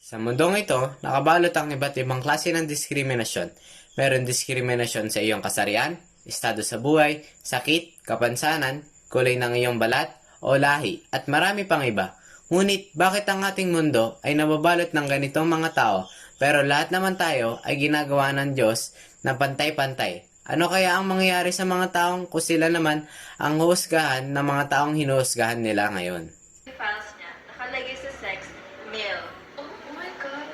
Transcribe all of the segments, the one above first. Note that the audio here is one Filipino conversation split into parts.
Sa mundong ito, nakabalot ang iba't ibang klase ng diskriminasyon. Meron diskriminasyon sa iyong kasarian, estado sa buhay, sakit, kapansanan, kulay ng iyong balat, o lahi, at marami pang iba. Ngunit, bakit ang ating mundo ay nababalot ng ganitong mga tao, pero lahat naman tayo ay ginagawa ng Diyos na pantay-pantay? Ano kaya ang mangyayari sa mga taong kung sila naman ang huhusgahan ng mga taong hinuhusgahan nila ngayon? Files niya, nakalagay sa sex, male. Oh my God.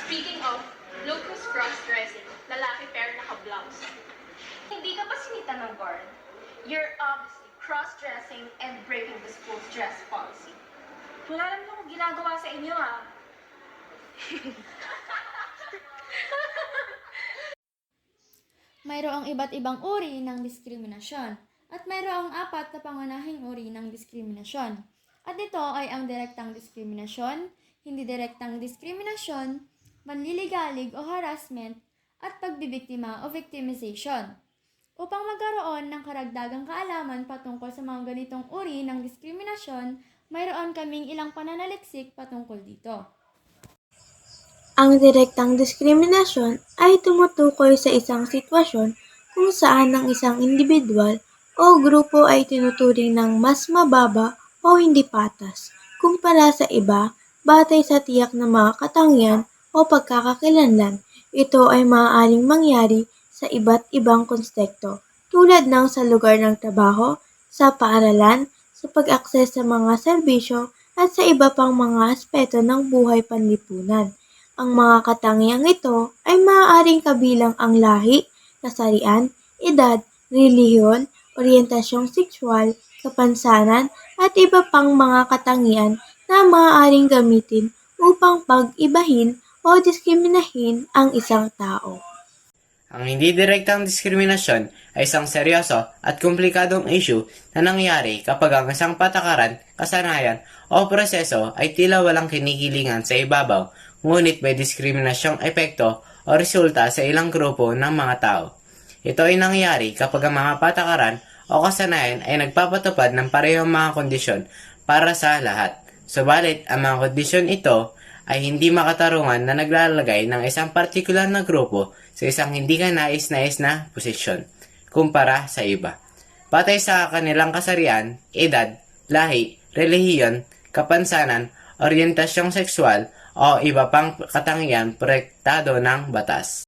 Speaking of, Lucas cross-dressing, lalaki pero naka-blouse. Hindi ka ba sinita ng guard? You're obviously cross-dressing and breaking the school's dress policy. Wala naman akong ginagawa sa inyo, ah. Mayroong iba't ibang uri ng diskriminasyon at mayroong 4 na pangunahing uri ng diskriminasyon. At ito ay ang direktang diskriminasyon, hindi direktang diskriminasyon, panliligalig o harassment, at pagbibiktima o victimization. Upang magkaroon ng karagdagang kaalaman patungkol sa mga ganitong uri ng diskriminasyon, mayroon kaming ilang pananaliksik patungkol dito. Ang direktang diskriminasyon ay tumutukoy sa isang sitwasyon kung saan ang isang individual o grupo ay tinuturing ng mas mababa o hindi patas kumpara sa iba batay sa tiyak na mga katangian o pagkakakilanlan. Ito ay maaaring mangyari sa iba't ibang konteksto tulad ng sa lugar ng trabaho, sa paaralan, sa pag-akses sa mga serbisyo at sa iba pang mga aspeto ng buhay panlipunan. Ang mga katangiang ito ay maaaring kabilang ang lahi, kasarian, edad, relihiyon, oryentasyon sexual, kapansanan, at iba pang mga katangian na maaaring gamitin upang pag-ibahin o diskriminahin ang isang tao. Ang hindi direktang diskriminasyon ay isang seryoso at komplikadong issue na nangyari kapag ang isang patakaran, kasanayan o proseso ay tila walang kinikilingan sa ibabaw, ngunit may diskriminasyong epekto o resulta sa ilang grupo ng mga tao. Ito ay nangyari kapag ang mga patakaran o kasanayan ay nagpapatupad ng parehong mga kondisyon para sa lahat. Subalit, ang mga kondisyon ito ay hindi makatarungan na naglalagay ng isang partikular na grupo sa isang hindi ka nais-nais na posisyon kumpara sa iba. Patay sa kanilang kasarian, edad, lahi, relihiyon, kapansanan, oryentasyong sexual, o iba pang katangian proyektado ng batas.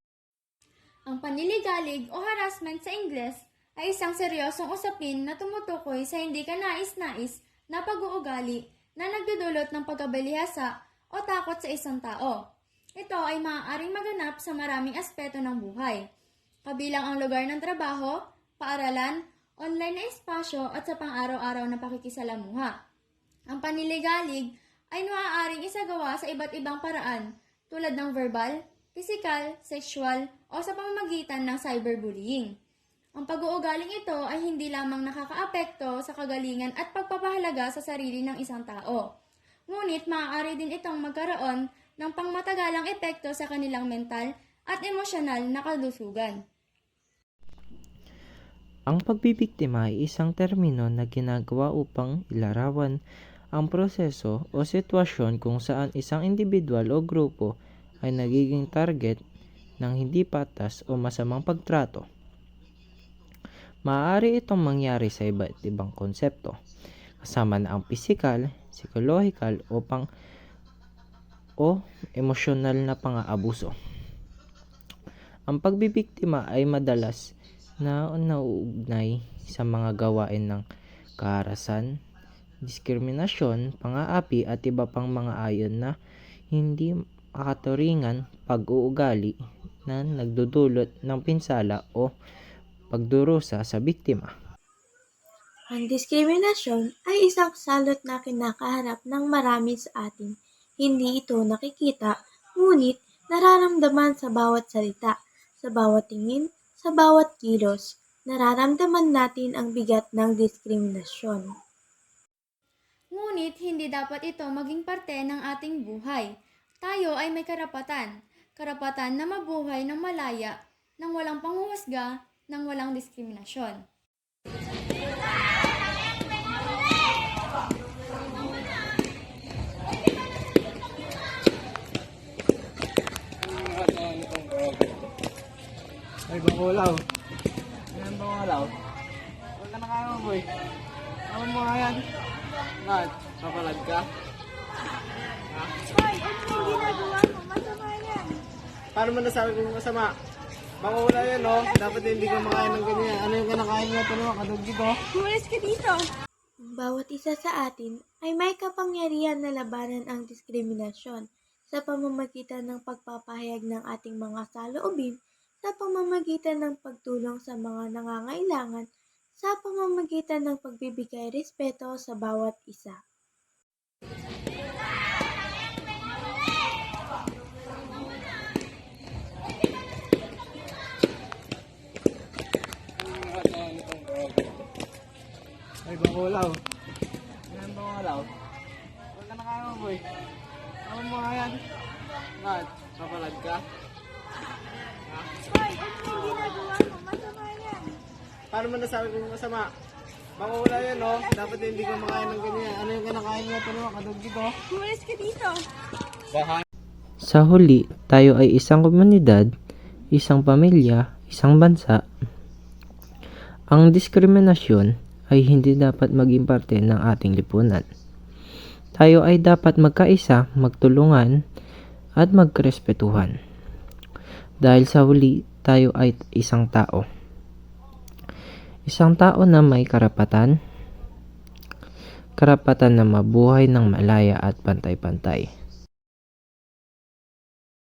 Ang panliligalig o harassment sa Ingles ay isang seryosong usapin na tumutukoy sa hindi ka nais-nais na pag-uugali na nagdudulot ng pagkabalihasa o takot sa isang tao. Ito ay maaaring maganap sa maraming aspeto ng buhay, kabilang ang lugar ng trabaho, paaralan, online na espasyo at sa pang-araw-araw na pakikisalamuha. Ang panliligalig ay maaaring isagawa sa iba't ibang paraan tulad ng verbal, physical, sexual o sa pamamagitan ng cyberbullying. Ang pag-uugaling ito ay hindi lamang nakakaapekto sa kagalingan at pagpapahalaga sa sarili ng isang tao. Ngunit maaari din itong magkaroon ng pangmatagalang epekto sa kanilang mental at emosyonal na kalusugan. Ang pagbibiktima ay isang termino na ginagawa upang ilarawan ang proseso o sitwasyon kung saan isang individual o grupo ay nagiging target ng hindi patas o masamang pagtrato. Maaari itong mangyari sa iba't ibang konsepto, kasama na ang pisikal, psikolohikal o emosyonal na pang-aabuso. Ang pagbibiktima ay madalas na nauugnay sa mga gawain ng kaharasan, diskriminasyon, pang-aapi at iba pang mga ayon na hindi makaturingan pag-uugali na nagdudulot ng pinsala o pagdurusa sa biktima. Ang diskriminasyon ay isang salot na kinakaharap ng marami sa atin. Hindi ito nakikita, ngunit nararamdaman sa bawat salita, sa bawat tingin, sa bawat kilos. Nararamdaman natin ang bigat ng diskriminasyon. Ngunit hindi dapat ito maging parte ng ating buhay. Tayo ay may karapatan na mabuhay ng malaya, nang walang panghuhusga, nang walang diskriminasyon. Ay, bangulaw. Ayan, bangulaw. Huwag ka na kaya mo, boy. Aman mo nga yan. Bakit? Papalag ka? Ha? Hoy, ano yung ginagawa mo? Masama yan. Paano mo nasabi kung masama? Bangulaw yan, no? Dapat hindi ka makain ng ganyan. Ano yung kinakain mo? Ano, kadugdi ko? Umalis ka dito. Bawat isa sa atin ay may kapangyarihan na labanan ang diskriminasyon sa pamamagitan ng pagpapahayag ng ating mga saloobin, sa pamamagitan ng pagtulong sa mga nangangailangan, sa pamamagitan ng pagbibigay respeto sa bawat isa. Ay, bangulaw. Ayan, bangulaw. Huwag ka na kaya mo, boy. Aman mo nga yan. Bakit? Papalag ka? Ha? Hoy, ano yung ginagawa mo? Masama yan. Paano mo nasabi kung masama? Bangulaw yan, no? Dapat hindi ka makain ng ganyan. Ano yung kinakain mo? Ano, kadugdi ko? Umalis ka dito. Bahan. Sa huli, tayo ay isang komunidad, isang pamilya, isang bansa. Ang diskriminasyon ay hindi dapat maging parte ng ating lipunan. Tayo ay dapat magkaisa, magtulungan, at magrespetuhan. Dahil sa huli, tayo ay isang tao. Isang tao na may karapatan na mabuhay ng malaya at pantay-pantay.